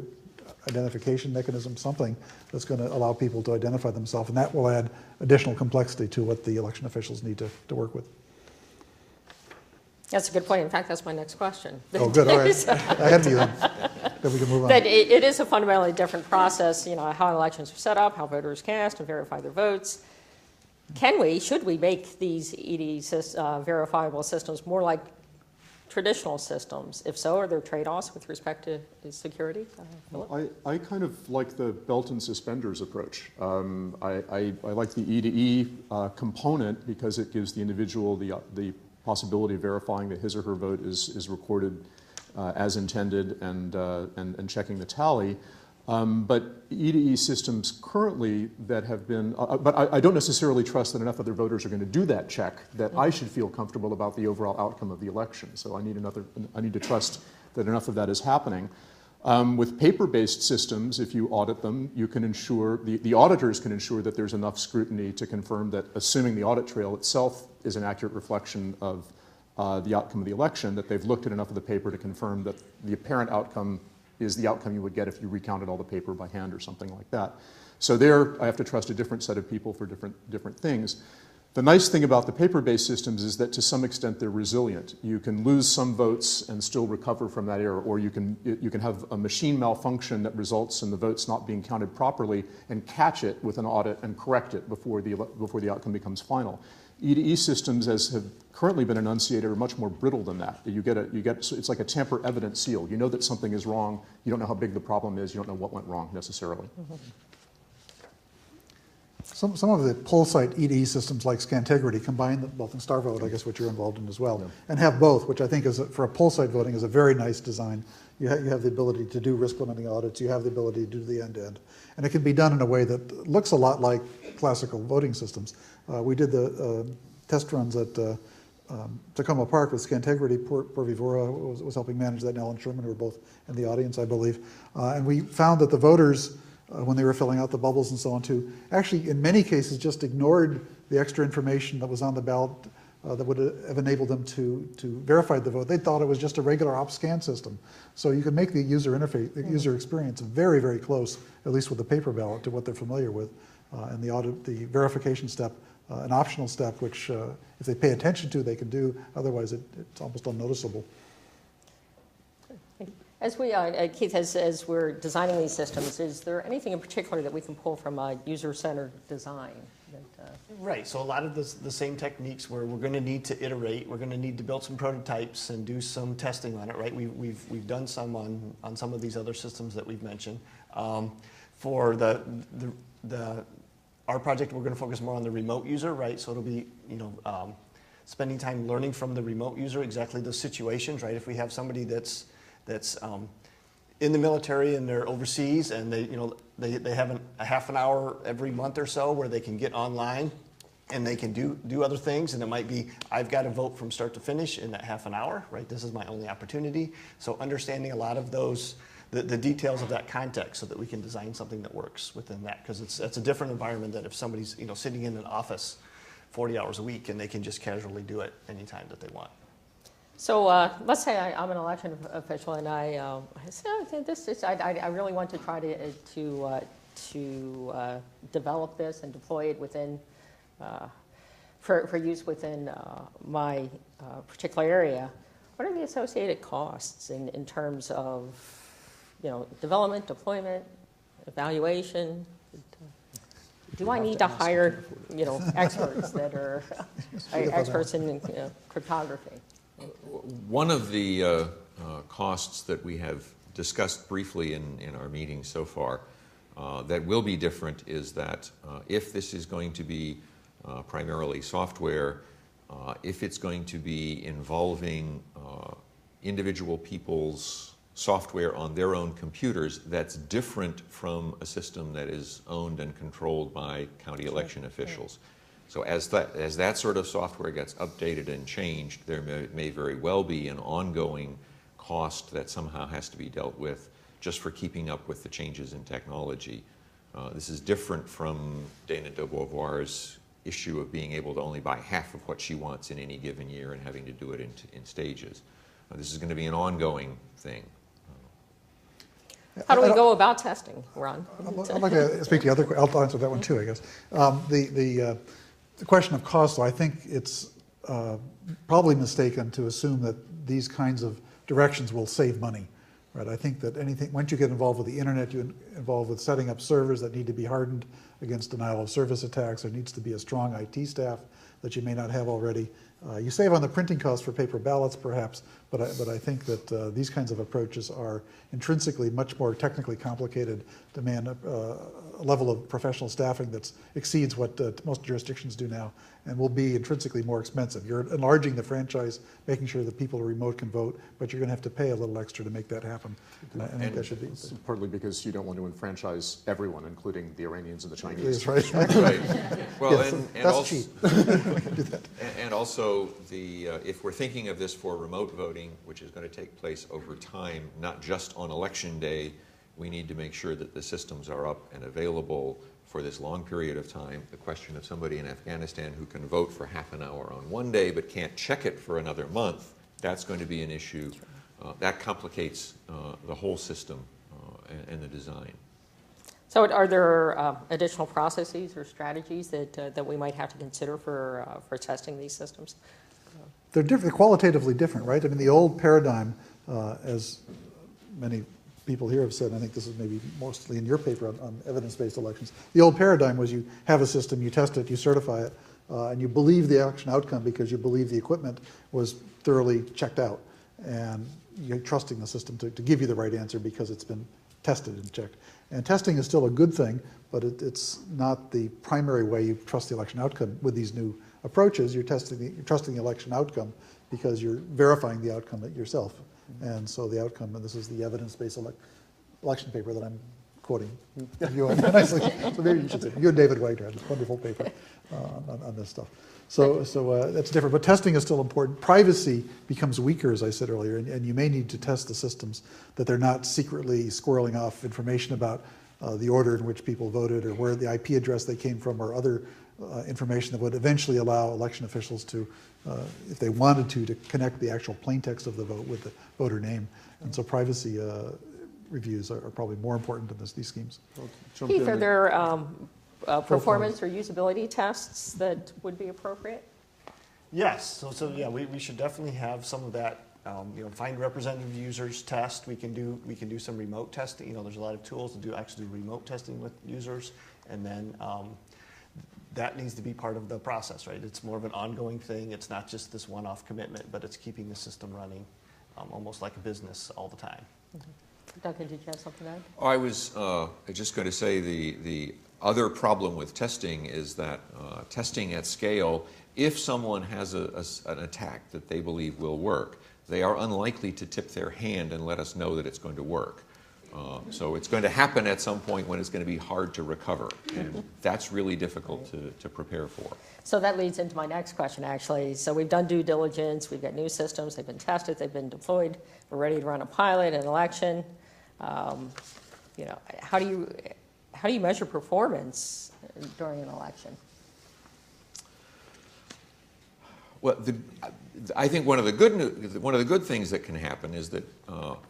identification mechanism, something that's going to allow people to identify themselves, and that will add additional complexity to what the election officials need to work with. That's a good point. In fact, that's my next question. Oh, good. All right. Ahead of you then. Then we can move on. That it is a fundamentally different process, how elections are set up, how voters cast and verify their votes. Should we make these ED verifiable systems more like traditional systems? If so, are there trade-offs with respect to security? Well, I kind of like the belt and suspenders approach. I like the E2E component because it gives the individual the possibility of verifying that his or her vote is recorded as intended and checking the tally. But E2E systems currently that have been, but I don't necessarily trust that enough other voters are going to do that check that I should feel comfortable about the overall outcome of the election. So I need to trust that enough of that is happening. With paper-based systems, if you audit them, you can ensure, the auditors can ensure that there's enough scrutiny to confirm that, assuming the audit trail itself is an accurate reflection of the outcome of the election, that they've looked at enough of the paper to confirm that the apparent outcome is the outcome you would get if you recounted all the paper by hand or something like that. So there, I have to trust a different set of people for different things. The nice thing about the paper-based systems is that to some extent they're resilient. You can lose some votes and still recover from that error, or you can have a machine malfunction that results in the votes not being counted properly and catch it with an audit and correct it before the outcome becomes final. E2E systems, as have currently been enunciated, are much more brittle than that. It's like a tamper evidence seal. You know that something is wrong. You don't know how big the problem is. You don't know what went wrong necessarily. Mm-hmm. Some of the poll site E2E systems like Scantegrity combine both in Star Vote, I guess, which you're involved in as well, and have both, which I think is for a poll site voting is a very nice design. You have the ability to do risk limiting audits. You have the ability to do the end-to-end. And it can be done in a way that looks a lot like classical voting systems. We did the test runs at Tacoma Park with Scantegrity. Poor Vivora was helping manage that, and Alan Sherman, who were both in the audience, I believe. And we found that the voters, when they were filling out the bubbles and so on too, actually in many cases just ignored the extra information that was on the ballot that would have enabled them to verify the vote. They thought it was just a regular op scan system. So you can make the user interface, the user experience very, very close, at least with the paper ballot, to what they're familiar with. And the verification step, an optional step, which if they pay attention to, they can do. Otherwise, it's almost unnoticeable. As we, Keith, as we're designing these systems, is there anything in particular that we can pull from a user-centered design? Right, so a lot of the same techniques where we're going to need to iterate, we're going to need to build some prototypes and do some testing on it, right? We've done some on some of these other systems that we've mentioned. For our project, we're going to focus more on the remote user, right? So it'll be, spending time learning from the remote user exactly those situations, right? If we have somebody that's in the military and they're overseas and they have a half an hour every month or so where they can get online and they can do other things, and it might be, I've got to vote from start to finish in that half an hour, right? This is my only opportunity. So understanding a lot of those, the details of that context so that we can design something that works within that, because it's a different environment than if somebody's sitting in an office 40 hours a week and they can just casually do it anytime that they want. So let's say I'm an election official and I really want to try to develop this and deploy it within for use within my particular area. What are the associated costs in terms of development, deployment, evaluation? Do I need to hire experts that are experts in cryptography? One of the costs that we have discussed briefly in our meeting so far that will be different is that if this is going to be primarily software, if it's going to be involving individual people's software on their own computers, that's different from a system that is owned and controlled by county election officials. So as that sort of software gets updated and changed, there may very well be an ongoing cost that somehow has to be dealt with just for keeping up with the changes in technology. This is different from Dana de Beauvoir's issue of being able to only buy half of what she wants in any given year and having to do it in stages. This is going to be an ongoing thing. How do we go about testing, Ron? I'd like to speak to the other. I'll answer that one too, I guess. The question of cost, though, I think it's probably mistaken to assume that these kinds of directions will save money, right? I think that once you get involved with the internet, you involved with setting up servers that need to be hardened against denial of service attacks. There needs to be a strong IT staff that you may not have already. You save on the printing costs for paper ballots, perhaps, but I think that these kinds of approaches are intrinsically much more technically complicated, demand a level of professional staffing that exceeds what most jurisdictions do now, and will be intrinsically more expensive. You're enlarging the franchise, making sure that people remote can vote, but you're going to have to pay a little extra to make that happen. And I think that should be partly because you don't want to enfranchise everyone, including the Iranians and the Chinese. Right. Right. Well, yes, and that's also, cheap. Do that. And also, if we're thinking of this for remote voting, which is going to take place over time, not just on election day, we need to make sure that the systems are up and available for this long period of time. The question of somebody in Afghanistan who can vote for half an hour on one day but can't check it for another month, that's going to be an issue. That complicates the whole system and the design. So are there additional processes or strategies that we might have to consider for testing these systems? They're different, qualitatively different, right? I mean, the old paradigm, as many people here have said, and I think this is maybe mostly in your paper on evidence-based elections, the old paradigm was you have a system, you test it, you certify it, and you believe the election outcome because you believe the equipment was thoroughly checked out. And you're trusting the system to give you the right answer because it's been tested and checked. And testing is still a good thing, but it's not the primary way you trust the election outcome with these new approaches. You're trusting the election outcome because you're verifying the outcome yourself. And so the outcome, and this is the evidence-based election paper that I'm quoting you nicely. So maybe you should say, you and David Wagner had this wonderful paper on this stuff. So that's different, but testing is still important. Privacy becomes weaker, as I said earlier, and you may need to test the systems that they're not secretly squirreling off information about the order in which people voted or where the IP address they came from or other information that would eventually allow election officials to, if they wanted to connect the actual plain text of the vote with the voter name. And so privacy reviews are probably more important in these schemes. Keith, are there performance or usability tests that would be appropriate? Yes, so yeah, we should definitely have some of that. Find representative users test. We can do some remote testing. There's a lot of tools to do remote testing with users, and then that needs to be part of the process, right? It's more of an ongoing thing. It's not just this one-off commitment, but it's keeping the system running almost like a business all the time. Mm-hmm. Duncan, did you have something to add? I was just going to say the other problem with testing is that testing at scale, if someone has an attack that they believe will work, they are unlikely to tip their hand and let us know that it's going to work. So it's going to happen at some point when it's going to be hard to recover, and that's really difficult to prepare for. So that leads into my next question, actually. So we've done due diligence, we've got new systems, they've been tested, they've been deployed, we're ready to run a pilot, an election. How do you measure performance during an election? Well, I think one of the good things that can happen is that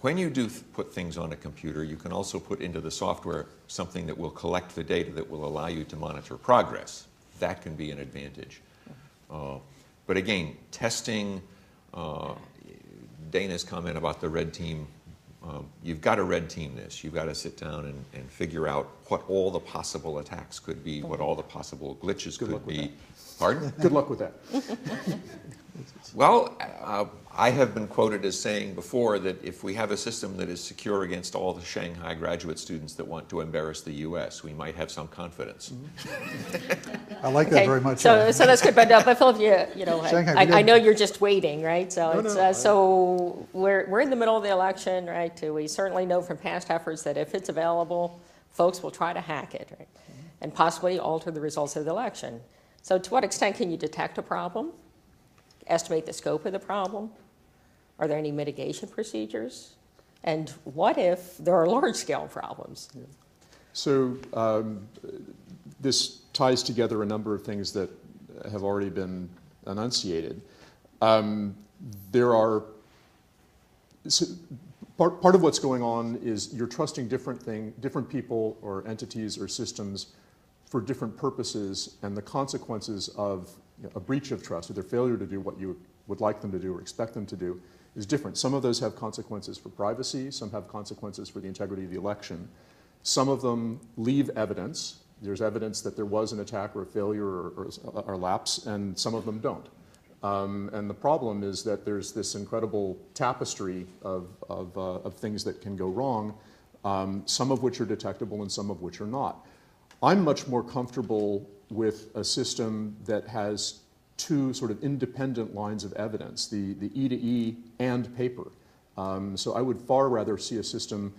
when you do put things on a computer, you can also put into the software something that will collect the data that will allow you to monitor progress. That can be an advantage. But again, testing, Dana's comment about the red team, you've got to red team this. You've got to sit down and figure out what all the possible attacks could be, what all the possible glitches could be. Pardon? Good luck with that. Well, I have been quoted as saying before that if we have a system that is secure against all the Shanghai graduate students that want to embarrass the U.S., we might have some confidence. I like that very much. So that's good. But Philip, Shanghai, I know you're just waiting, right? So so we're in the middle of the election, right? We certainly know from past efforts that if it's available, folks will try to hack it, right? And possibly alter the results of the election. So to what extent can you detect a problem? Estimate the scope of the problem? Are there any mitigation procedures? And what if there are large-scale problems? So this ties together a number of things that have already been enunciated. There are part of what's going on is you're trusting different people or entities or systems for different purposes, and the consequences of a breach of trust or their failure to do what you would like them to do or expect them to do is different. Some of those have consequences for privacy, some have consequences for the integrity of the election. Some of them leave evidence. There's evidence that there was an attack or a failure or lapse, and some of them don't. And the problem is that there's this incredible tapestry of things that can go wrong, some of which are detectable and some of which are not. I'm much more comfortable with a system that has two sort of independent lines of evidence, the E to E and paper. So I would far rather see a system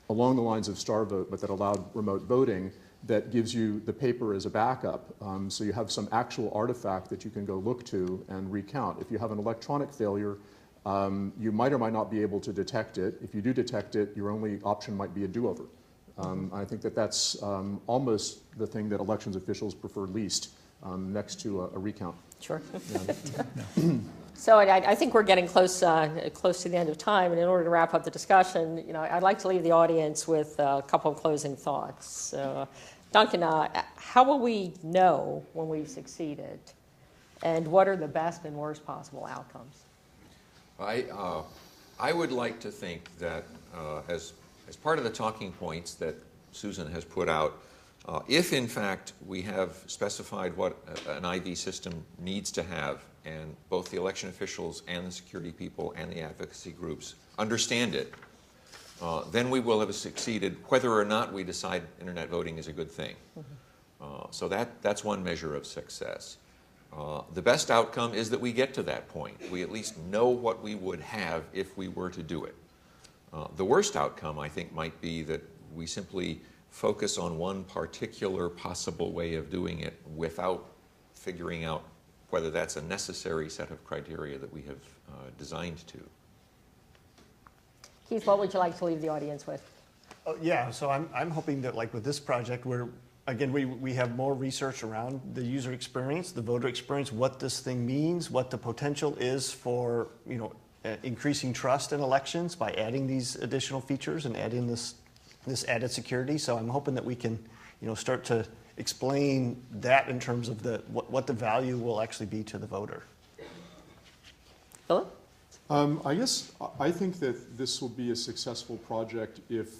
along the lines of StarVote, but that allowed remote voting, that gives you the paper as a backup. So you have some actual artifact that you can go look to and recount. If you have an electronic failure, you might or might not be able to detect it. If you do detect it, your only option might be a do-over. I think that that's almost the thing that elections officials prefer least, next to a recount. Sure. So I think we're getting close to the end of time, and in order to wrap up the discussion, I'd like to leave the audience with a couple of closing thoughts. So, Duncan, how will we know when we've succeeded, and what are the best and worst possible outcomes? I would like to think that as part of the talking points that Susan has put out, if in fact we have specified what an IV system needs to have, and both the election officials and the security people and the advocacy groups understand it, then we will have succeeded whether or not we decide internet voting is a good thing. So that's one measure of success. The best outcome is that we get to that point. We at least know what we would have if we were to do it. The worst outcome, I think, might be that we simply focus on one particular possible way of doing it without figuring out whether that's a necessary set of criteria that we have designed to. Keith, what would you like to leave the audience with? Oh, yeah, so I'm hoping that like with this project, again, we have more research around the user experience, the voter experience, what this thing means, what the potential is for, increasing trust in elections by adding these additional features and adding this added security. So I'm hoping that we can, start to explain that in terms of what the value will actually be to the voter. Philip? I think that this will be a successful project if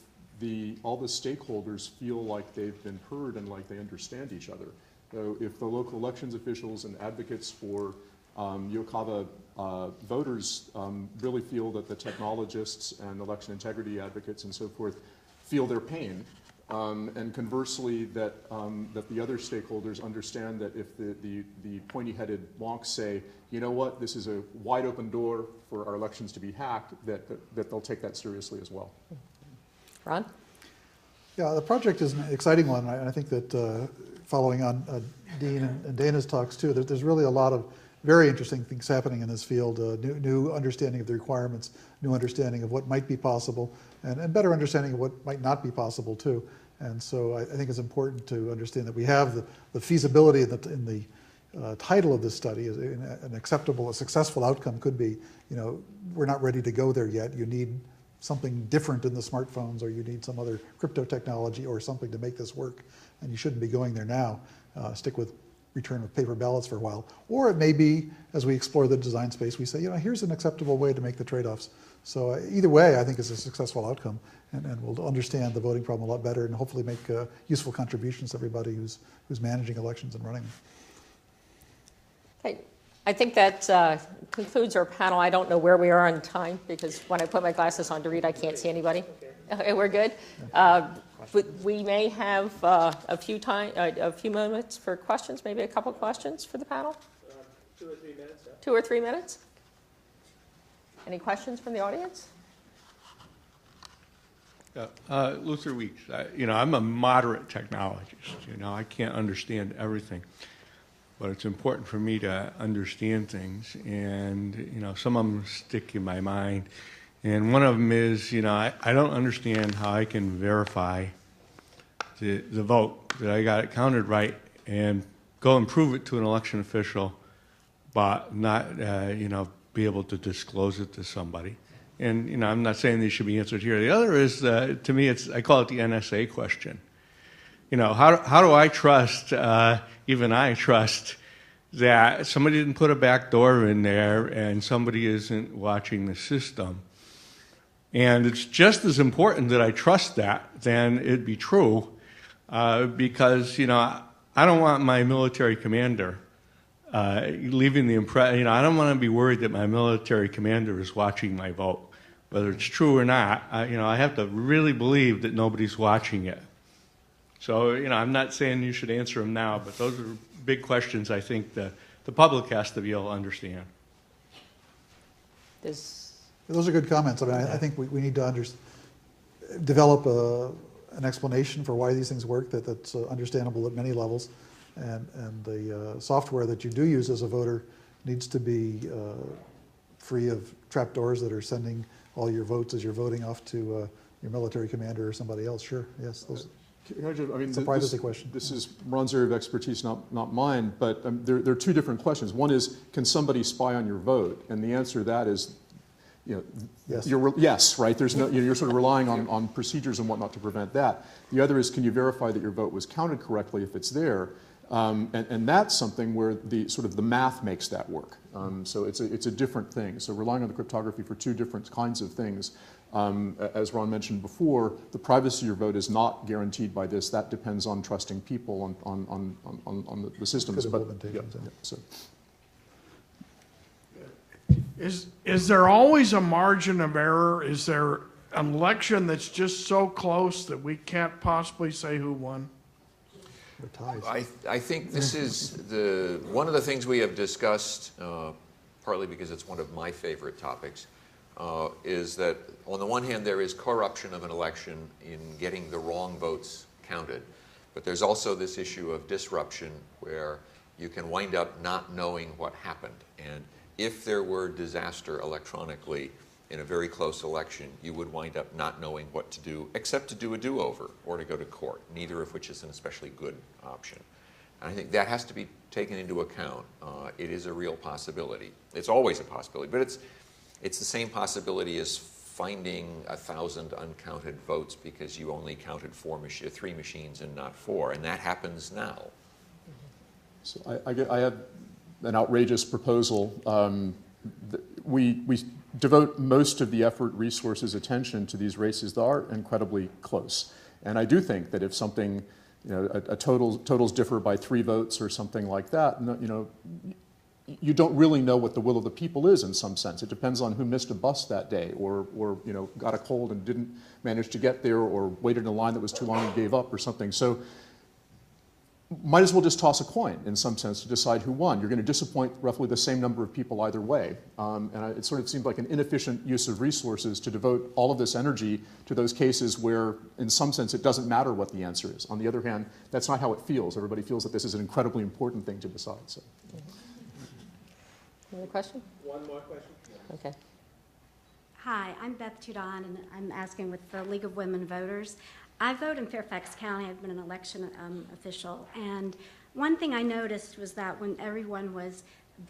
all the stakeholders feel like they've been heard and like they understand each other. So if the local elections officials and advocates for Yokawa voters really feel that the technologists and election integrity advocates and so forth feel their pain, and conversely that the other stakeholders understand that if the pointy-headed wonks say, you know what, this is a wide open door for our elections to be hacked, that they'll take that seriously as well. Ron? Yeah, the project is an exciting one. I think that following on Dean and Dana's talks too, there's really a lot of very interesting things happening in this field, new understanding of the requirements, new understanding of what might be possible, and better understanding of what might not be possible too. And so I think it's important to understand that we have the feasibility in the title of this study is an acceptable, a successful outcome could be, we're not ready to go there yet. You need something different in the smartphones, or you need some other crypto technology or something to make this work, and you shouldn't be going there now. Stick with return of paper ballots for a while. Or it may be, as we explore the design space, we say, here's an acceptable way to make the trade-offs. So either way, I think is a successful outcome, and we'll understand the voting problem a lot better and hopefully make useful contributions to everybody who's managing elections and running them. Okay. I think that concludes our panel. I don't know where we are on time because when I put my glasses on to read, I can't see anybody. Okay, we're good. But we may have a few moments for questions, maybe a couple questions for the panel. 2 or 3 minutes. 2 or 3 minutes. Any questions from the audience? Luther Weeks. I'm a moderate technologist. I can't understand everything, but it's important for me to understand things, and some of them stick in my mind. And one of them is, I don't understand how I can verify the vote, that I got it counted right, and go and prove it to an election official, but not, be able to disclose it to somebody. And, I'm not saying these should be answered here. The other is, to me, I call it the Nsa question. How do I trust, even I trust, that somebody didn't put a back door in there and somebody isn't watching the system? And it's just as important that I trust that than it'd be true, because, I don't want my military commander leaving the impression, I don't want to be worried that my military commander is watching my vote. Whether it's true or not, I have to really believe that nobody's watching it. So, I'm not saying you should answer them now, but those are big questions I think the public has to be able to understand. Those are good comments. I think we need to develop an explanation for why these things work that's understandable at many levels. And the software that you do use as a voter needs to be free of trapdoors that are sending all your votes as you're voting off to your military commander or somebody else. Sure, yes. It's a privacy question. This is Ron's area of expertise, not mine, but there are two different questions. One is, can somebody spy on your vote? And the answer to that is, yes. Yes, right? There's no, you're sort of relying on procedures and whatnot to prevent that. The other is, can you verify that your vote was counted correctly if it's there? And that's something where the math makes that work. So it's a different thing. So relying on the cryptography for two different kinds of things. As Ron mentioned before, the privacy of your vote is not guaranteed by this. That depends on trusting people on the systems. Is there always a margin of error? Is there an election that's just so close that we can't possibly say who won? I think this is one of the things we have discussed, partly because it's one of my favorite topics, is that on the one hand there is corruption of an election in getting the wrong votes counted. But there's also this issue of disruption where you can wind up not knowing what happened. And if there were disaster electronically in a very close election, you would wind up not knowing what to do except to do a do-over or to go to court, neither of which is an especially good option. And I think that has to be taken into account. It is a real possibility. It's always a possibility, but it's the same possibility as finding 1,000 uncounted votes because you only counted 3 machines and not 4, and that happens now. So I have an outrageous proposal. We devote most of the effort, resources, attention to these races that are incredibly close. And I do think that if something, totals differ by 3 votes or something like that, you don't really know what the will of the people is in some sense. It depends on who missed a bus that day or got a cold and didn't manage to get there or waited in a line that was too long and gave up or something. So might as well just toss a coin in some sense to decide who won. You're going to disappoint roughly the same number of people either way. It sort of seems like an inefficient use of resources to devote all of this energy to those cases where, in some sense, it doesn't matter what the answer is. On the other hand, that's not how it feels. Everybody feels that this is an incredibly important thing to decide. So. Another question? One more question. Okay. Hi, I'm Beth Tudon, and I'm asking with the League of Women Voters. I vote in Fairfax County. I've been an election official, and one thing I noticed was that when everyone was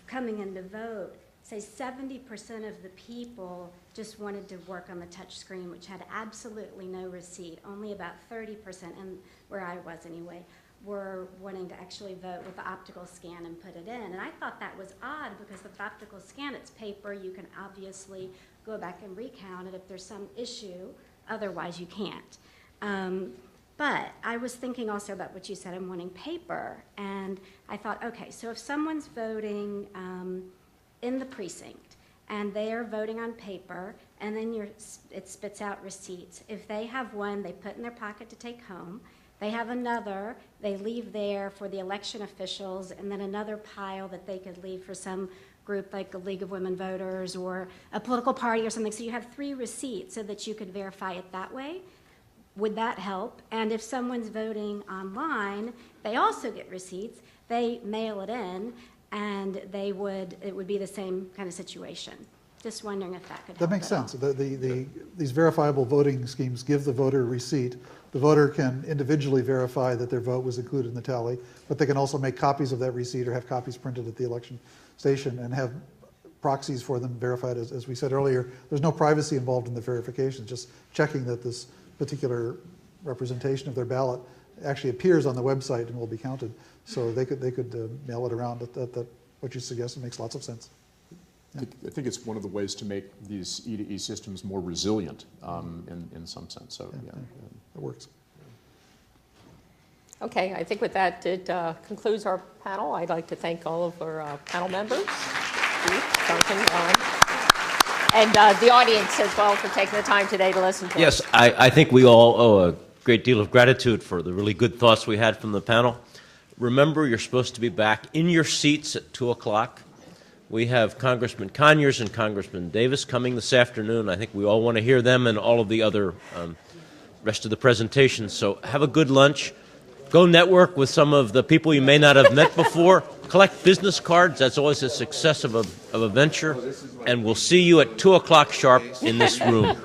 coming in to vote, say 70% of the people just wanted to work on the touch screen, which had absolutely no receipt. Only about 30%, and where I was anyway, were wanting to actually vote with the optical scan and put it in. And I thought that was odd because with the optical scan, it's paper. You can obviously go back and recount it if there's some issue. Otherwise, you can't. But I was thinking also about what you said, I'm wanting paper. And I thought, okay, so if someone's voting in the precinct and they are voting on paper and then it spits out receipts, if they have one they put in their pocket to take home, they have another they leave there for the election officials, and then another pile that they could leave for some group like the League of Women Voters or a political party or something. So you have 3 receipts so that you could verify it that way. Would that help? And if someone's voting online, they also get receipts. They mail it in, and it would be the same kind of situation. Just wondering if that could help. That makes sense. These verifiable voting schemes give the voter a receipt. The voter can individually verify that their vote was included in the tally, but they can also make copies of that receipt or have copies printed at the election station and have proxies for them verified. As we said earlier, there's no privacy involved in the verification, just checking that this particular representation of their ballot actually appears on the website and will be counted. So they could mail it around. What you suggested makes lots of sense. Yeah. I think it's one of the ways to make these E2E systems more resilient in some sense. So yeah, it works. Okay, I think with that, it concludes our panel. I'd like to thank all of our panel members, Steve, Duncan, and the audience as well for taking the time today to listen to us. Yes, I think we all owe a great deal of gratitude for the really good thoughts we had from the panel. Remember, you're supposed to be back in your seats at 2 o'clock. We have Congressman Conyers and Congressman Davis coming this afternoon. I think we all want to hear them and all of the other rest of the presentations. So have a good lunch. Go network with some of the people you may not have met before. Collect business cards. That's always a success of a venture. And we'll see you at 2 o'clock sharp in this room.